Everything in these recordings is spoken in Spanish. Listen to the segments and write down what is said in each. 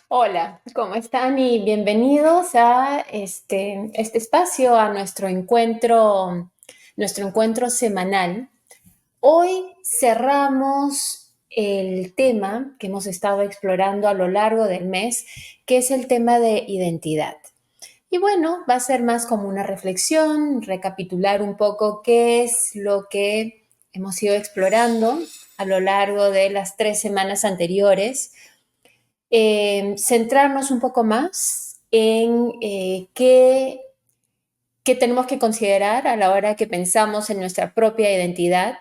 Hola, ¿cómo están? Y bienvenidos a este espacio, a nuestro encuentro semanal. Hoy cerramos el tema que hemos estado explorando a lo largo del mes, que es el tema de identidad. Y bueno, va a ser más como una reflexión, recapitular un poco qué es lo que hemos ido explorando a lo largo de las 3 semanas anteriores, centrarnos un poco más en qué tenemos que considerar a la hora que pensamos en nuestra propia identidad,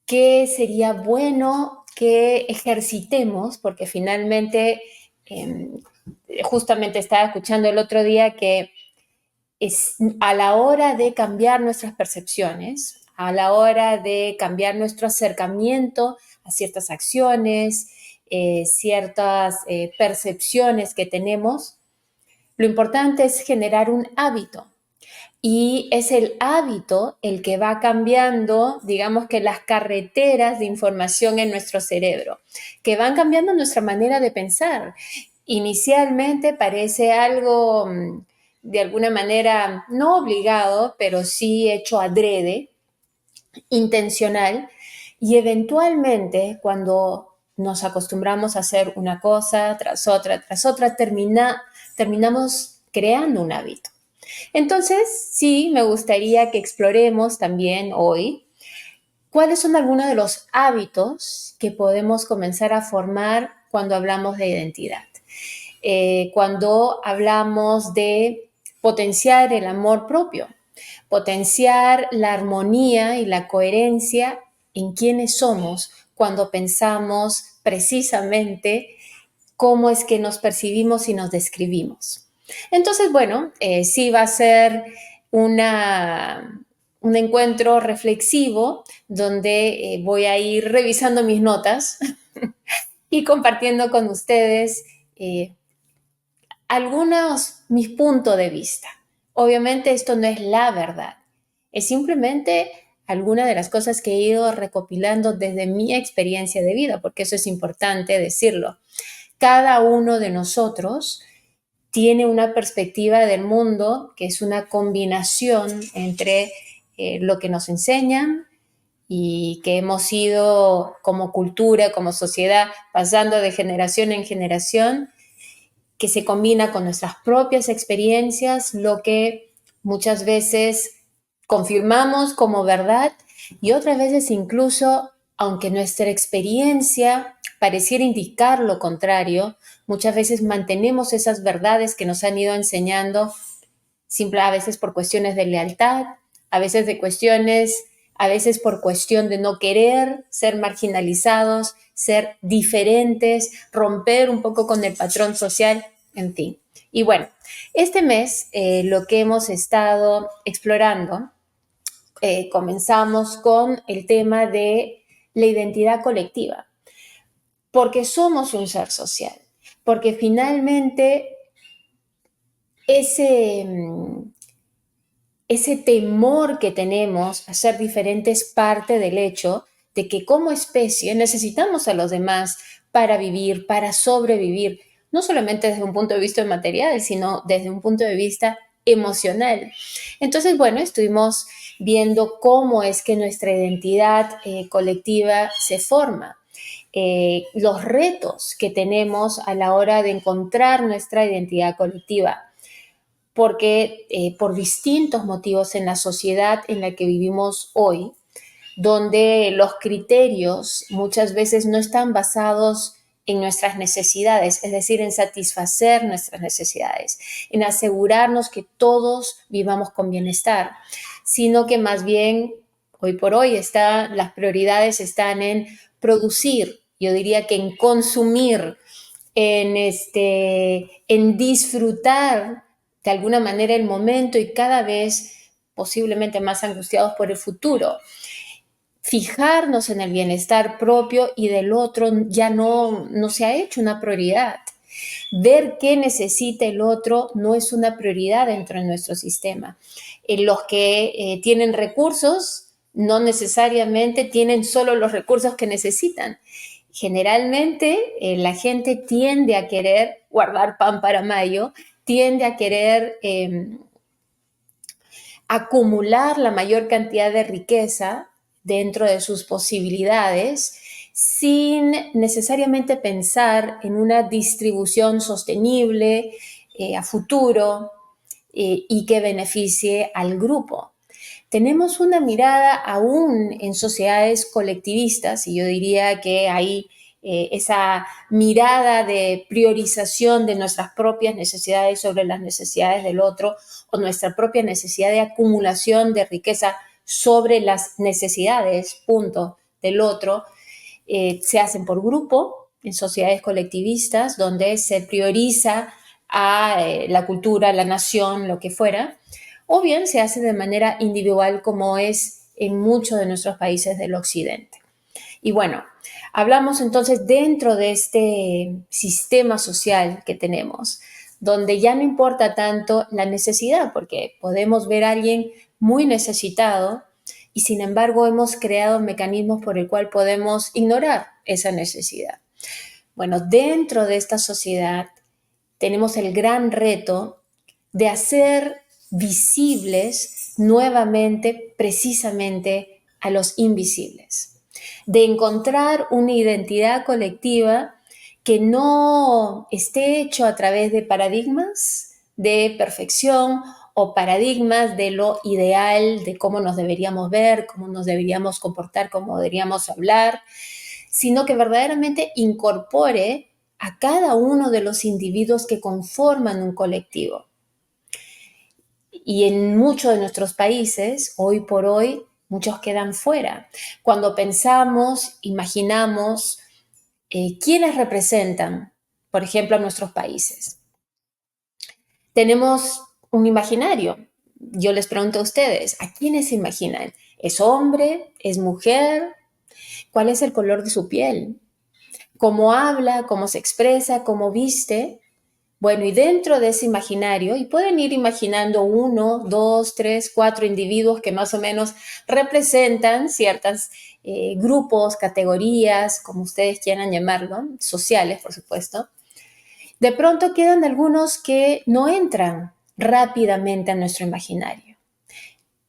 qué sería bueno que ejercitemos, porque finalmente, eh, justamente estaba escuchando el otro día que es a la hora de cambiar nuestras percepciones, a la hora de cambiar nuestro acercamiento a ciertas acciones, ciertas percepciones que tenemos, lo importante es generar un hábito. Y es el hábito el que va cambiando, digamos que las carreteras de información en nuestro cerebro, que van cambiando nuestra manera de pensar. Inicialmente parece algo de alguna manera no obligado, pero sí hecho adrede, intencional, y eventualmente cuando nos acostumbramos a hacer una cosa tras otra, terminamos creando un hábito. Entonces, sí, me gustaría que exploremos también hoy cuáles son algunos de los hábitos que podemos comenzar a formar cuando hablamos de identidad. Cuando hablamos de potenciar el amor propio, potenciar la armonía y la coherencia en quiénes somos cuando pensamos precisamente cómo es que nos percibimos y nos describimos. Entonces, bueno, sí va a ser un encuentro reflexivo donde voy a ir revisando mis notas y compartiendo con ustedes eh, algunos mis puntos de vista. Obviamente esto no es la verdad, es simplemente alguna de las cosas que he ido recopilando desde mi experiencia de vida, porque eso es importante decirlo. Cada uno de nosotros tiene una perspectiva del mundo que es una combinación entre lo que nos enseñan y que hemos ido como cultura, como sociedad, pasando de generación en generación, que se combina con nuestras propias experiencias, lo que muchas veces confirmamos como verdad y otras veces incluso, aunque nuestra experiencia pareciera indicar lo contrario, muchas veces mantenemos esas verdades que nos han ido enseñando, a veces por cuestiones de lealtad, a veces a veces por cuestión de no querer ser marginalizados, ser diferentes, romper un poco con el patrón social, en fin. Y bueno, este mes lo que hemos estado explorando, comenzamos con el tema de la identidad colectiva, porque somos un ser social, porque finalmente ese, ese temor que tenemos a ser diferentes parte del hecho de que como especie necesitamos a los demás para vivir, para sobrevivir, no solamente desde un punto de vista material, sino desde un punto de vista emocional. Entonces, bueno, estuvimos viendo cómo es que nuestra identidad colectiva se forma, los retos que tenemos a la hora de encontrar nuestra identidad colectiva, porque por distintos motivos en la sociedad en la que vivimos hoy, donde los criterios muchas veces no están basados en nuestras necesidades, es decir, en satisfacer nuestras necesidades, en asegurarnos que todos vivamos con bienestar, sino que más bien hoy por hoy las prioridades están en producir, yo diría que en consumir, en disfrutar de alguna manera el momento y cada vez posiblemente más angustiados por el futuro. Fijarnos en el bienestar propio y del otro ya no se ha hecho una prioridad. Ver qué necesita el otro no es una prioridad dentro de nuestro sistema. Los que tienen recursos no necesariamente tienen solo los recursos que necesitan. Generalmente la gente tiende a querer guardar pan para mayo, tiende a querer acumular la mayor cantidad de riqueza dentro de sus posibilidades sin necesariamente pensar en una distribución sostenible a futuro y que beneficie al grupo. Tenemos una mirada aún en sociedades colectivistas, y yo diría que hay esa mirada de priorización de nuestras propias necesidades sobre las necesidades del otro, o nuestra propia necesidad de acumulación de riqueza sobre las necesidades, punto, del otro, se hacen por grupo en sociedades colectivistas donde se prioriza a la cultura, la nación, lo que fuera, o bien se hace de manera individual como es en muchos de nuestros países del occidente. Y bueno, hablamos entonces dentro de este sistema social que tenemos, donde ya no importa tanto la necesidad, porque podemos ver a alguien muy necesitado y sin embargo hemos creado mecanismos por el cual podemos ignorar esa necesidad. Bueno, dentro de esta sociedad tenemos el gran reto de hacer visibles nuevamente precisamente a los invisibles, de encontrar una identidad colectiva que no esté hecho a través de paradigmas de perfección o paradigmas de lo ideal, de cómo nos deberíamos ver, cómo nos deberíamos comportar, cómo deberíamos hablar, sino que verdaderamente incorpore a cada uno de los individuos que conforman un colectivo. Y en muchos de nuestros países, hoy por hoy, muchos quedan fuera. Cuando pensamos, imaginamos quiénes representan, por ejemplo, a nuestros países. Tenemos un imaginario. Yo les pregunto a ustedes, ¿a quiénes se imaginan? ¿Es hombre? ¿Es mujer? ¿Cuál es el color de su piel? ¿Cómo habla? ¿Cómo se expresa? ¿Cómo viste? Bueno, y dentro de ese imaginario, y pueden ir imaginando 1, 2, 3, 4 individuos que más o menos representan ciertos grupos, categorías, como ustedes quieran llamarlo, sociales, por supuesto. De pronto quedan algunos que no entran rápidamente a nuestro imaginario.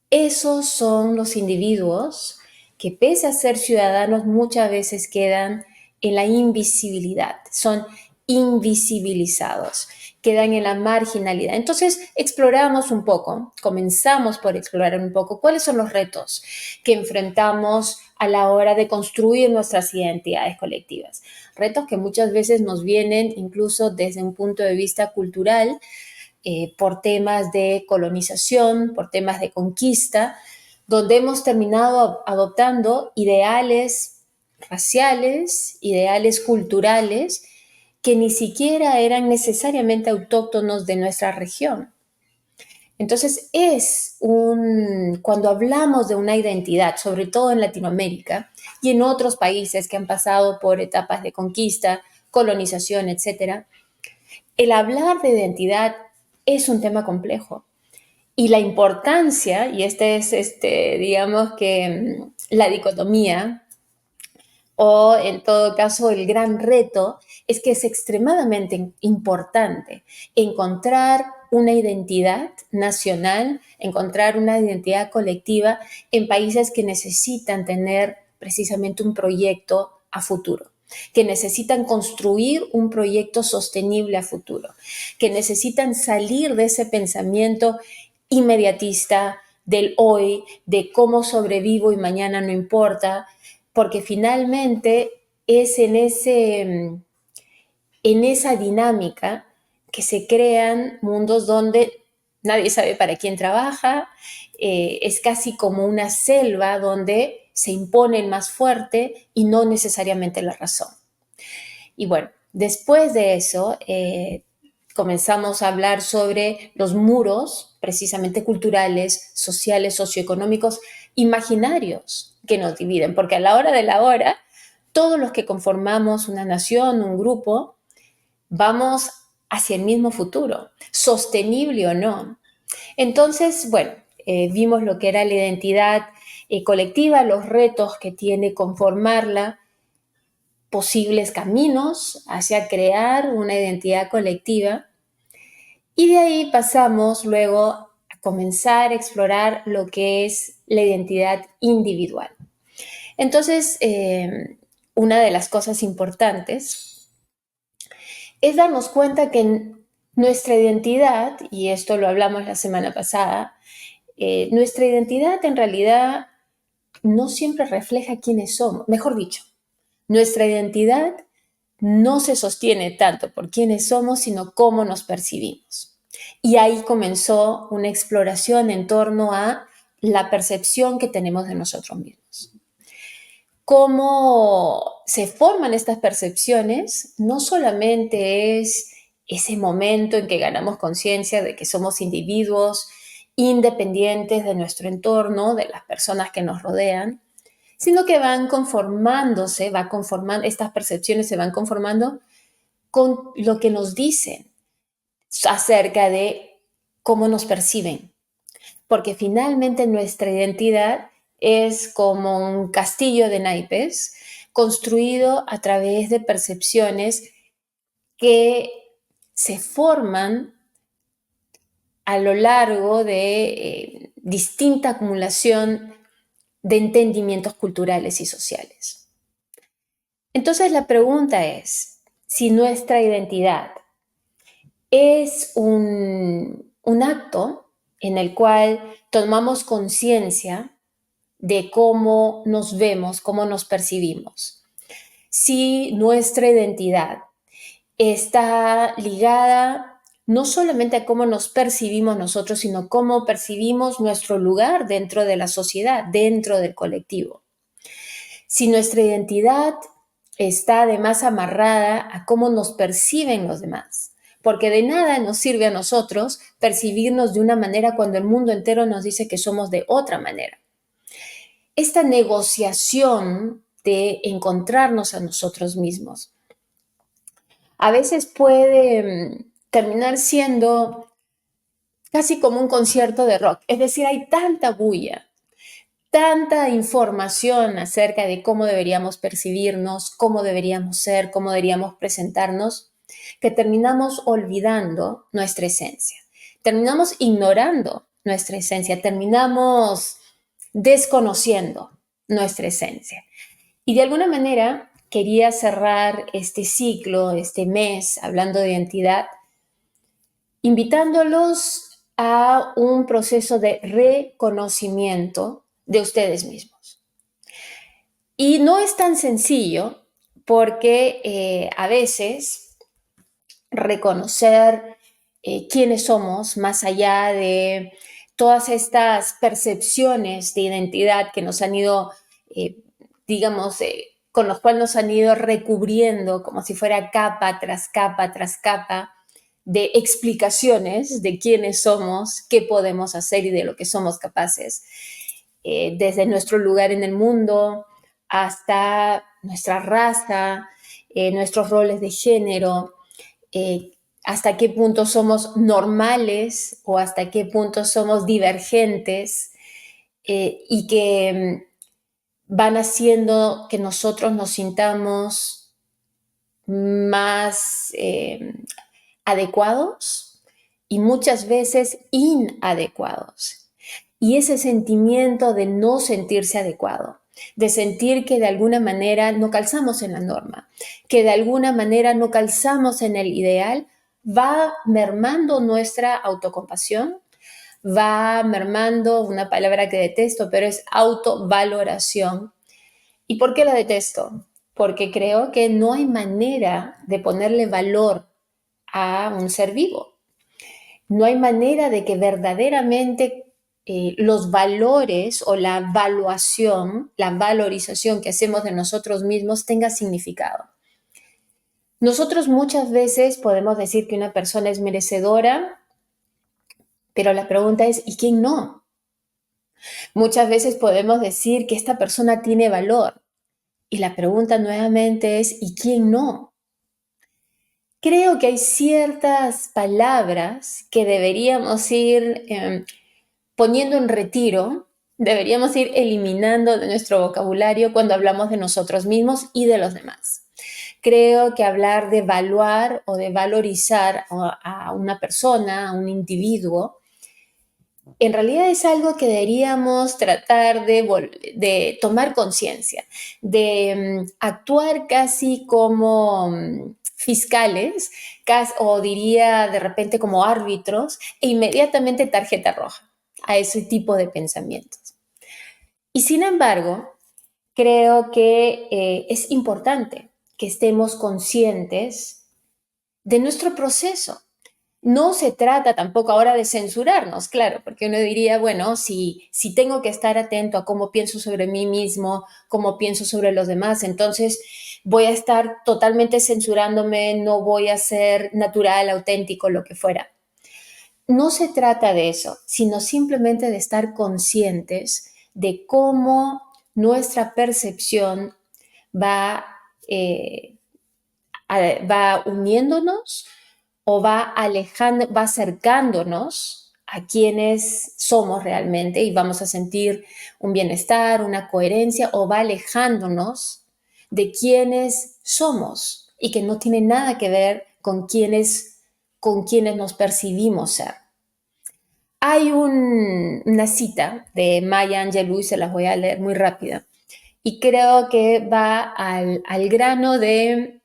Esos son los individuos que, pese a ser ciudadanos, muchas veces quedan en la invisibilidad, son invisibilizados, quedan en la marginalidad. Entonces, exploramos un poco, comenzamos por explorar un poco cuáles son los retos que enfrentamos a la hora de construir nuestras identidades colectivas. Retos que muchas veces nos vienen incluso desde un punto de vista cultural, por temas de colonización, por temas de conquista, donde hemos terminado adoptando ideales raciales, ideales culturales, que ni siquiera eran necesariamente autóctonos de nuestra región. Entonces cuando hablamos de una identidad, sobre todo en Latinoamérica y en otros países que han pasado por etapas de conquista, colonización, etcétera, el hablar de identidad es un tema complejo. Y la importancia, y esta es, digamos que la dicotomía, o en todo caso el gran reto, es que es extremadamente importante encontrar una identidad nacional, encontrar una identidad colectiva en países que necesitan tener precisamente un proyecto a futuro, que necesitan construir un proyecto sostenible a futuro, que necesitan salir de ese pensamiento inmediatista del hoy, de cómo sobrevivo y mañana no importa, porque finalmente es en esa dinámica que se crean mundos donde nadie sabe para quién trabaja, es casi como una selva donde se impone el más fuerte y no necesariamente la razón. Y bueno, después de eso comenzamos a hablar sobre los muros, precisamente culturales, sociales, socioeconómicos, imaginarios que nos dividen, porque a la hora de la hora, todos los que conformamos una nación, un grupo, vamos hacia el mismo futuro, sostenible o no. Entonces, bueno, vimos lo que era la identidad colectiva, los retos que tiene conformarla, posibles caminos hacia crear una identidad colectiva y de ahí pasamos luego a comenzar a explorar lo que es la identidad individual. Entonces, una de las cosas importantes es darnos cuenta que nuestra identidad, y esto lo hablamos la semana pasada, nuestra identidad en realidad no siempre refleja quiénes somos. Mejor dicho, nuestra identidad no se sostiene tanto por quiénes somos, sino cómo nos percibimos. Y ahí comenzó una exploración en torno a la percepción que tenemos de nosotros mismos. Cómo se forman estas percepciones no solamente es ese momento en que ganamos conciencia de que somos individuos independientes de nuestro entorno, de las personas que nos rodean, sino que van conformándose, estas percepciones se van conformando con lo que nos dicen acerca de cómo nos perciben, porque finalmente nuestra identidad es como un castillo de naipes construido a través de percepciones que se forman a lo largo de distinta acumulación de entendimientos culturales y sociales. Entonces la pregunta es, si nuestra identidad es un acto en el cual tomamos conciencia de cómo nos vemos, cómo nos percibimos. Si nuestra identidad está ligada no solamente a cómo nos percibimos nosotros, sino cómo percibimos nuestro lugar dentro de la sociedad, dentro del colectivo. Si nuestra identidad está además amarrada a cómo nos perciben los demás, porque de nada nos sirve a nosotros percibirnos de una manera cuando el mundo entero nos dice que somos de otra manera. Esta negociación de encontrarnos a nosotros mismos a veces puede terminar siendo casi como un concierto de rock, es decir, hay tanta bulla, tanta información acerca de cómo deberíamos percibirnos, cómo deberíamos ser, cómo deberíamos presentarnos, que terminamos olvidando nuestra esencia, terminamos ignorando nuestra esencia, terminamos desconociendo nuestra esencia. Y de alguna manera quería cerrar este ciclo, este mes, hablando de identidad, invitándolos a un proceso de reconocimiento de ustedes mismos. Y no es tan sencillo porque a veces reconocer quiénes somos, más allá de todas estas percepciones de identidad que nos han ido, con los cuales nos han ido recubriendo como si fuera capa tras capa tras capa de explicaciones de quiénes somos, qué podemos hacer y de lo que somos capaces, desde nuestro lugar en el mundo hasta nuestra raza, nuestros roles de género, hasta qué punto somos normales o hasta qué punto somos divergentes, y que van haciendo que nosotros nos sintamos más adecuados y muchas veces inadecuados. Y ese sentimiento de no sentirse adecuado, de sentir que de alguna manera no calzamos en la norma, que de alguna manera no calzamos en el ideal, va mermando nuestra autocompasión, va mermando una palabra que detesto, pero es autovaloración. ¿Y por qué la detesto? Porque creo que no hay manera de ponerle valor a un ser vivo. No hay manera de que verdaderamente los valores o la evaluación, la valorización que hacemos de nosotros mismos tenga significado. Nosotros muchas veces podemos decir que una persona es merecedora, pero la pregunta es, ¿y quién no? Muchas veces podemos decir que esta persona tiene valor, y la pregunta nuevamente es, ¿y quién no? Creo que hay ciertas palabras que deberíamos ir poniendo en retiro, deberíamos ir eliminando de nuestro vocabulario cuando hablamos de nosotros mismos y de los demás. Creo que hablar de evaluar o de valorizar a una persona, a un individuo, en realidad es algo que deberíamos tratar de tomar conciencia, de actuar casi como fiscales, o diría de repente como árbitros, e inmediatamente tarjeta roja a ese tipo de pensamientos. Y sin embargo, creo que es importante que estemos conscientes de nuestro proceso. No se trata tampoco ahora de censurarnos, claro, porque uno diría, bueno, si tengo que estar atento a cómo pienso sobre mí mismo, cómo pienso sobre los demás, entonces voy a estar totalmente censurándome, no voy a ser natural, auténtico, lo que fuera. No se trata de eso, sino simplemente de estar conscientes de cómo nuestra percepción va, eh, va uniéndonos o va alejando, va acercándonos a quienes somos realmente y vamos a sentir un bienestar, una coherencia, o va alejándonos de quienes somos y que no tiene nada que ver con quienes nos percibimos ser. Hay una cita de Maya Angelou, y se las voy a leer muy rápida, y creo que va al grano de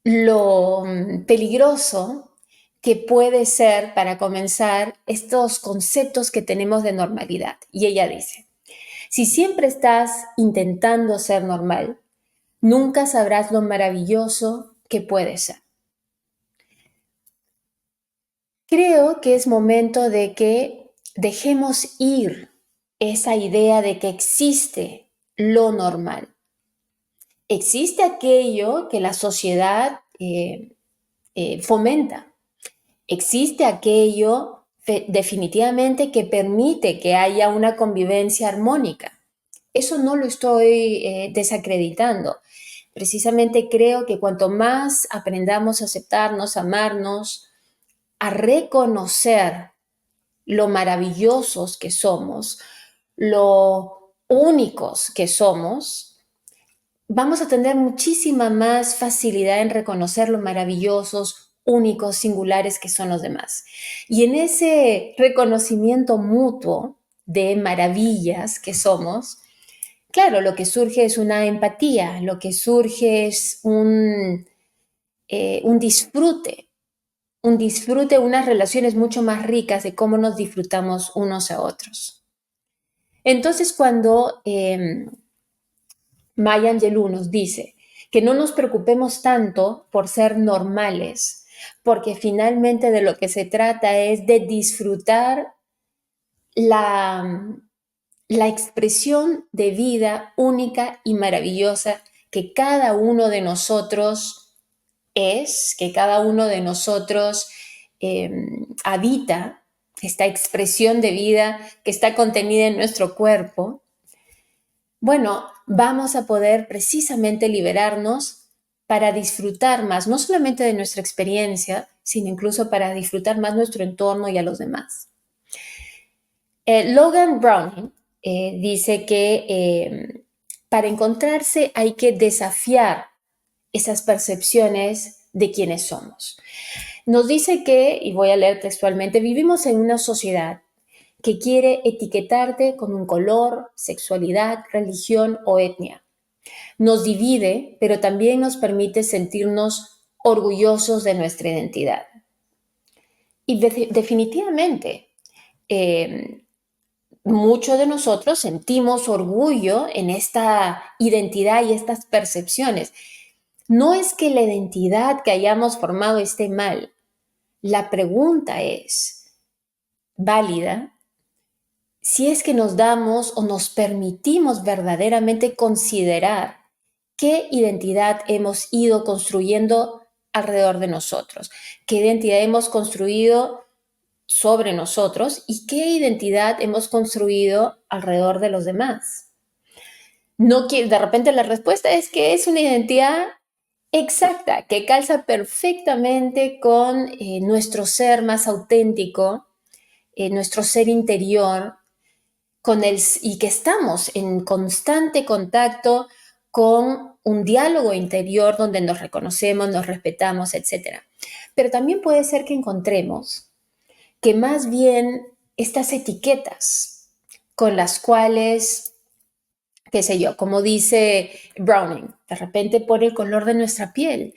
lo peligroso que puede ser, para comenzar, estos conceptos que tenemos de normalidad. Y ella dice, si siempre estás intentando ser normal, nunca sabrás lo maravilloso que puede ser. Creo que es momento de que dejemos ir esa idea de que existe lo normal. Existe aquello que la sociedad fomenta. Existe aquello definitivamente que permite que haya una convivencia armónica. Eso no lo estoy desacreditando. Precisamente creo que cuanto más aprendamos a aceptarnos, a amarnos, a reconocer lo maravillosos que somos, lo únicos que somos, vamos a tener muchísima más facilidad en reconocer lo maravillosos, únicos, singulares que son los demás. Y en ese reconocimiento mutuo de maravillas que somos, claro, lo que surge es una empatía, lo que surge es un disfrute, unas relaciones mucho más ricas de cómo nos disfrutamos unos a otros. Entonces, cuando Maya Angelou nos dice que no nos preocupemos tanto por ser normales, porque finalmente de lo que se trata es de disfrutar la expresión de vida única y maravillosa que cada uno de nosotros es, que cada uno de nosotros habita, esta expresión de vida que está contenida en nuestro cuerpo. Bueno, vamos a poder precisamente liberarnos para disfrutar más, no solamente de nuestra experiencia, sino incluso para disfrutar más nuestro entorno y a los demás. Logan Browning dice que para encontrarse hay que desafiar esas percepciones de quiénes somos. Nos dice que, y voy a leer textualmente, vivimos en una sociedad que quiere etiquetarte con un color, sexualidad, religión o etnia. Nos divide, pero también nos permite sentirnos orgullosos de nuestra identidad. Y definitivamente, muchos de nosotros sentimos orgullo en esta identidad y estas percepciones. No es que la identidad que hayamos formado esté mal. La pregunta es válida si es que nos damos o nos permitimos verdaderamente considerar qué identidad hemos ido construyendo alrededor de nosotros, qué identidad hemos construido sobre nosotros y qué identidad hemos construido alrededor de los demás. No, de repente la respuesta es que es una identidad exacta, que calza perfectamente con nuestro ser más auténtico, nuestro ser interior, y que estamos en constante contacto con un diálogo interior donde nos reconocemos, nos respetamos, etc. Pero también puede ser que encontremos que más bien estas etiquetas con las cuales, qué sé yo, como dice Browning, de repente por el color de nuestra piel.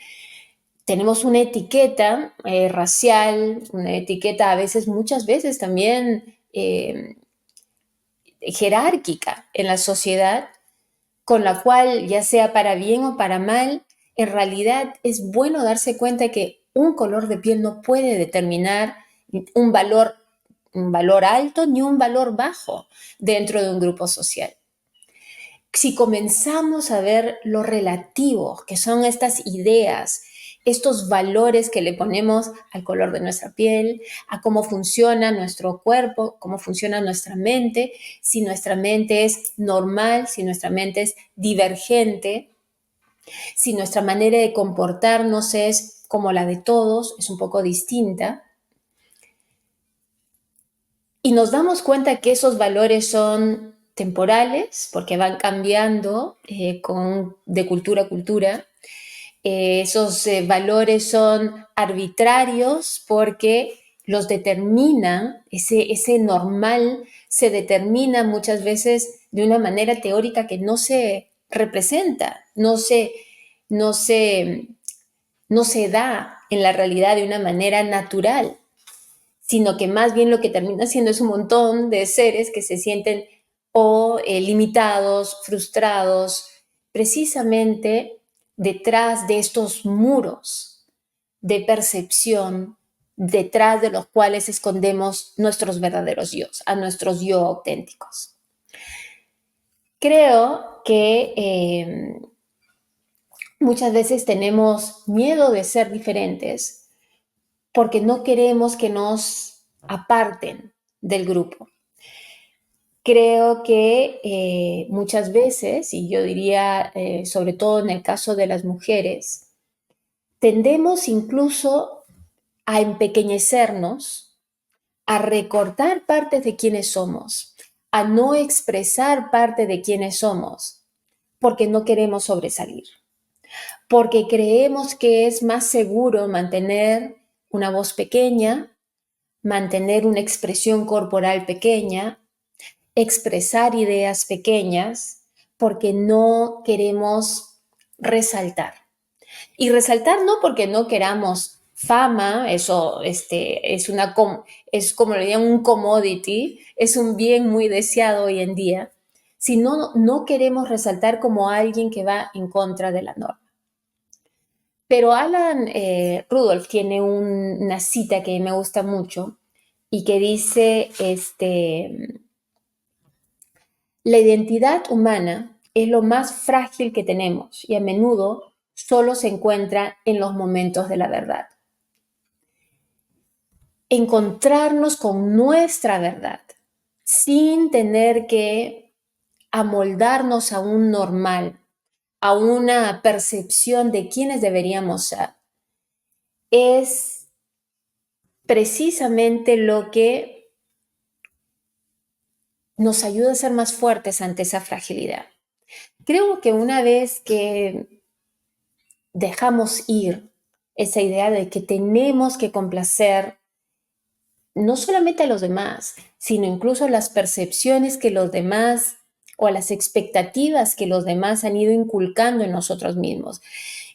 Tenemos una etiqueta racial, una etiqueta a veces, muchas veces también jerárquica en la sociedad, con la cual, ya sea para bien o para mal, en realidad es bueno darse cuenta que un color de piel no puede determinar un valor, un valor alto ni un valor bajo dentro de un grupo social. Si comenzamos a ver lo relativo, que son estas ideas, estos valores que le ponemos al color de nuestra piel, a cómo funciona nuestro cuerpo, cómo funciona nuestra mente, si nuestra mente es normal, si nuestra mente es divergente, si nuestra manera de comportarnos es como la de todos, es un poco distinta, y nos damos cuenta que esos valores son temporales, porque van cambiando de cultura a cultura. Esos valores son arbitrarios porque los determina, ese normal se determina muchas veces de una manera teórica que no se representa, no se, no se da en la realidad de una manera natural, sino que más bien lo que termina siendo es un montón de seres que se sienten limitados, frustrados, precisamente detrás de estos muros de percepción, detrás de los cuales escondemos nuestros verdaderos yo, a nuestros yo auténticos. Creo que muchas veces tenemos miedo de ser diferentes porque no queremos que nos aparten del grupo. Creo que muchas veces, y yo diría sobre todo en el caso de las mujeres, tendemos incluso a empequeñecernos, a recortar partes de quienes somos, a no expresar parte de quienes somos, porque no queremos sobresalir, porque creemos que es más seguro mantener una voz pequeña, mantener una expresión corporal pequeña, expresar ideas pequeñas, porque no queremos resaltar. Y resaltar no porque no queramos fama, eso es como le llaman un commodity, es un bien muy deseado hoy en día, sino no queremos resaltar como alguien que va en contra de la norma. Pero Alan Rudolph tiene una cita que me gusta mucho y que dice, la identidad humana es lo más frágil que tenemos y a menudo solo se encuentra en los momentos de la verdad. Encontrarnos con nuestra verdad sin tener que amoldarnos a un normal, a una percepción de quiénes deberíamos ser, es precisamente lo que nos ayuda a ser más fuertes ante esa fragilidad. Creo que una vez que dejamos ir esa idea de que tenemos que complacer no solamente a los demás, sino incluso las percepciones que los demás o las expectativas que los demás han ido inculcando en nosotros mismos,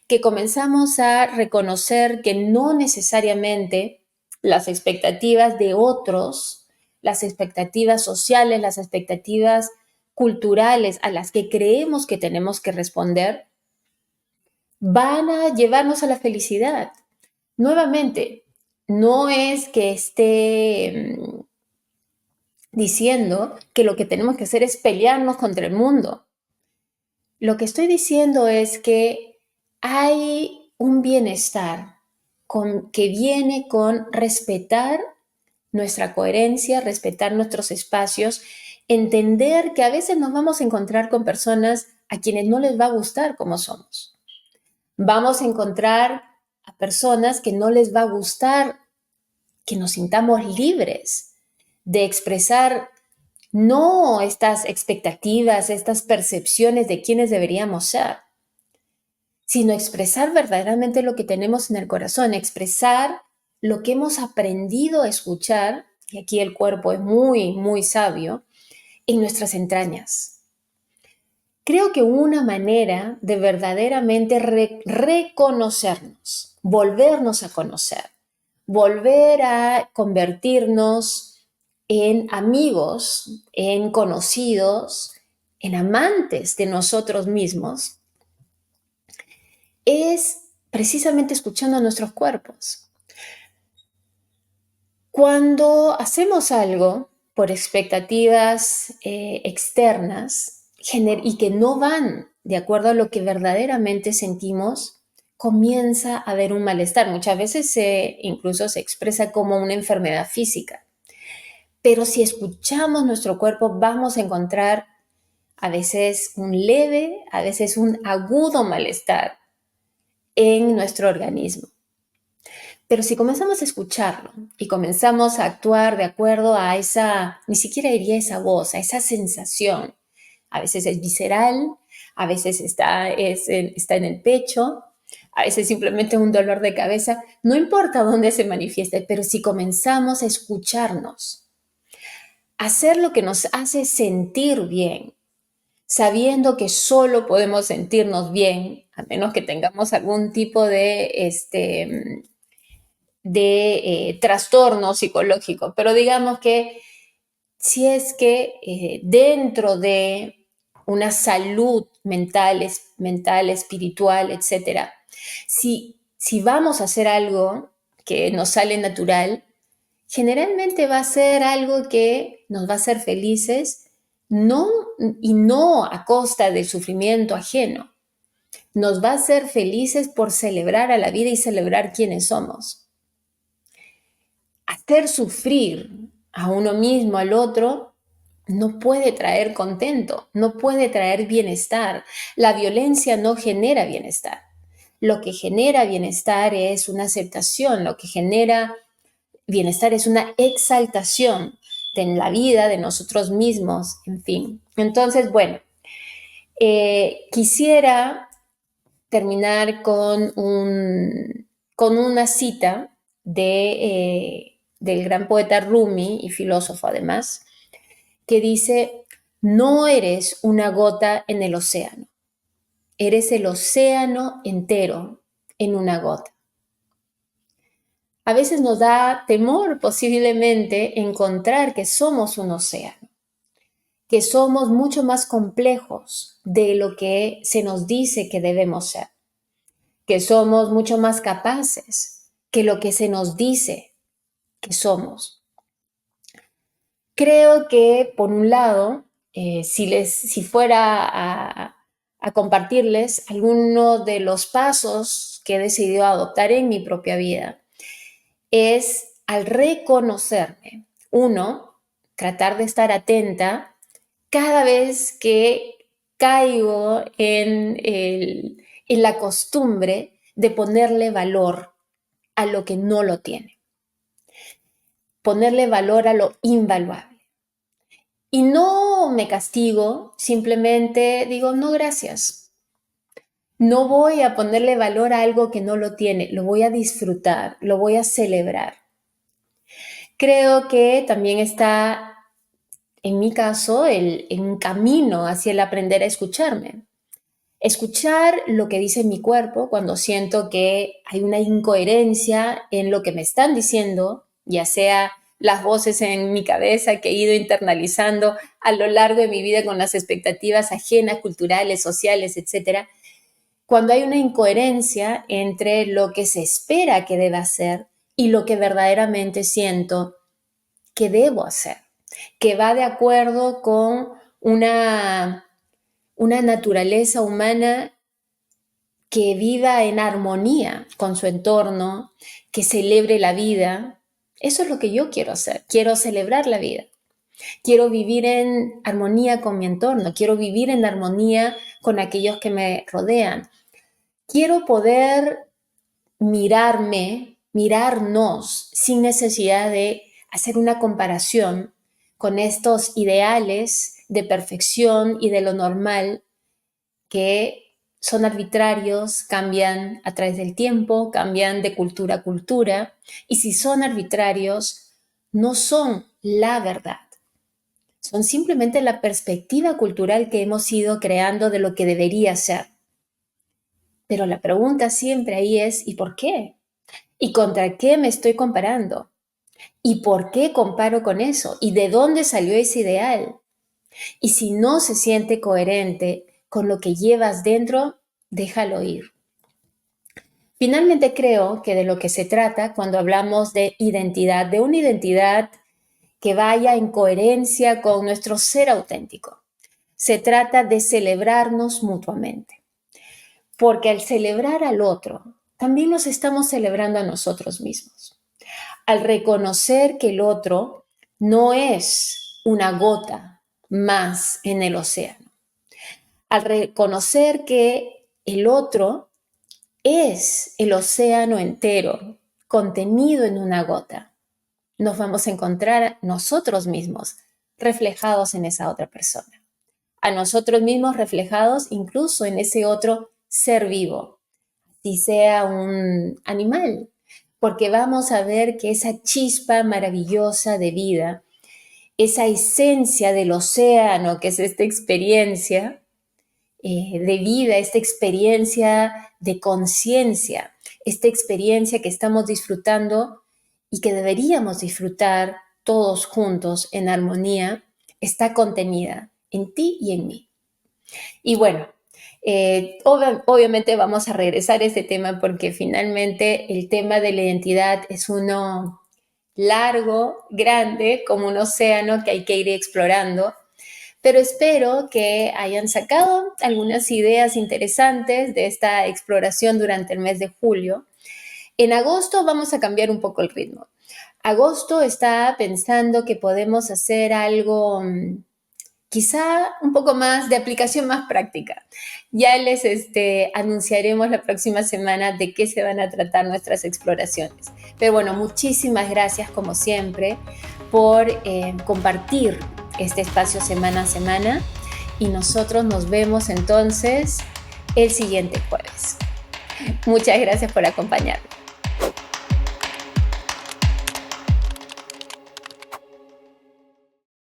que comenzamos a reconocer que no necesariamente las expectativas de otros, las expectativas sociales, las expectativas culturales a las que creemos que tenemos que responder, van a llevarnos a la felicidad. Nuevamente, no es que esté diciendo que lo que tenemos que hacer es pelearnos contra el mundo. Lo que estoy diciendo es que hay un bienestar que viene con respetar nuestra coherencia, respetar nuestros espacios, entender que a veces nos vamos a encontrar con personas a quienes no les va a gustar como somos. Vamos a encontrar a personas que no les va a gustar que nos sintamos libres de expresar no estas expectativas, estas percepciones de quiénes deberíamos ser. sino expresar verdaderamente lo que tenemos en el corazón, expresar lo que hemos aprendido a escuchar, y aquí el cuerpo es muy, muy sabio, en nuestras entrañas. Creo que una manera de verdaderamente reconocernos, volvernos a conocer, volver a convertirnos en amigos, en conocidos, en amantes de nosotros mismos, es precisamente escuchando a nuestros cuerpos. Cuando hacemos algo por expectativas externas y que no van de acuerdo a lo que verdaderamente sentimos, comienza a haber un malestar. Muchas veces incluso se expresa como una enfermedad física. Pero si escuchamos nuestro cuerpo, vamos a encontrar a veces un leve, a veces un agudo malestar en nuestro organismo. Pero si comenzamos a escucharlo y comenzamos a actuar de acuerdo a esa, ni siquiera diría esa voz, a esa sensación, a veces es visceral, a veces está en el pecho, a veces simplemente un dolor de cabeza, no importa dónde se manifieste, pero si comenzamos a escucharnos, a hacer lo que nos hace sentir bien, sabiendo que solo podemos sentirnos bien, a menos que tengamos algún tipo de trastorno psicológico, pero digamos que si es que dentro de una salud mental, espiritual, etcétera, si vamos a hacer algo que nos sale natural, generalmente va a ser algo que nos va a hacer felices, no, y no a costa del sufrimiento ajeno. Nos va a hacer felices por celebrar a la vida y celebrar quiénes somos. Hacer sufrir a uno mismo, al otro, no puede traer contento, no puede traer bienestar. La violencia no genera bienestar. Lo que genera bienestar es una aceptación, lo que genera bienestar es una exaltación de la vida, de nosotros mismos, en fin. Entonces, bueno, quisiera terminar con una cita del gran poeta Rumi y filósofo además, que dice, no eres una gota en el océano, eres el océano entero en una gota. A veces nos da temor posiblemente encontrar que somos un océano, que somos mucho más complejos de lo que se nos dice que debemos ser, que somos mucho más capaces que lo que se nos dice que somos. Creo que, por un lado, si fuera a compartirles alguno de los pasos que he decidido adoptar en mi propia vida, es al reconocerme, uno, tratar de estar atenta cada vez que caigo en la costumbre de ponerle valor a lo que no lo tiene, ponerle valor a lo invaluable. Y no me castigo, simplemente digo, no, gracias. No voy a ponerle valor a algo que no lo tiene, lo voy a disfrutar, lo voy a celebrar. Creo que también está, en mi caso, en camino hacia el aprender a escucharme. Escuchar lo que dice mi cuerpo cuando siento que hay una incoherencia en lo que me están diciendo, ya sea las voces en mi cabeza que he ido internalizando a lo largo de mi vida con las expectativas ajenas, culturales, sociales, etc. Cuando hay una incoherencia entre lo que se espera que deba hacer y lo que verdaderamente siento que debo hacer, que va de acuerdo con una naturaleza humana que viva en armonía con su entorno, que celebre la vida. Eso es lo que yo quiero hacer. Quiero celebrar la vida. Quiero vivir en armonía con mi entorno. Quiero vivir en armonía con aquellos que me rodean. Quiero poder mirarnos sin necesidad de hacer una comparación con estos ideales de perfección y de lo normal que son arbitrarios, cambian a través del tiempo, cambian de cultura a cultura, y si son arbitrarios, no son la verdad. Son simplemente la perspectiva cultural que hemos ido creando de lo que debería ser. Pero la pregunta siempre ahí es, ¿y por qué? ¿Y contra qué me estoy comparando? ¿Y por qué comparo con eso? ¿Y de dónde salió ese ideal? Y si no se siente coherente con lo que llevas dentro, déjalo ir. Finalmente creo que de lo que se trata cuando hablamos de identidad, de una identidad que vaya en coherencia con nuestro ser auténtico, se trata de celebrarnos mutuamente. Porque al celebrar al otro, también nos estamos celebrando a nosotros mismos. Al reconocer que el otro no es una gota más en el océano. Al reconocer que el otro es el océano entero contenido en una gota. Nos vamos a encontrar nosotros mismos reflejados en esa otra persona. A nosotros mismos reflejados incluso en ese otro ser vivo, si sea un animal, porque vamos a ver que esa chispa maravillosa de vida, esa esencia del océano, que es esta experiencia de vida, esta experiencia de conciencia, esta experiencia que estamos disfrutando y que deberíamos disfrutar todos juntos en armonía, está contenida en ti y en mí. Y bueno, obviamente vamos a regresar a este tema porque finalmente el tema de la identidad es uno largo, grande, como un océano que hay que ir explorando, pero espero que hayan sacado algunas ideas interesantes de esta exploración durante el mes de julio. En agosto vamos a cambiar un poco el ritmo. Agosto está pensando que podemos hacer algo quizá un poco más de aplicación más práctica. Ya les anunciaremos la próxima semana de qué se van a tratar nuestras exploraciones. Pero bueno, muchísimas gracias como siempre por compartir este espacio semana a semana y nosotros nos vemos entonces el siguiente jueves. Muchas gracias por acompañarnos.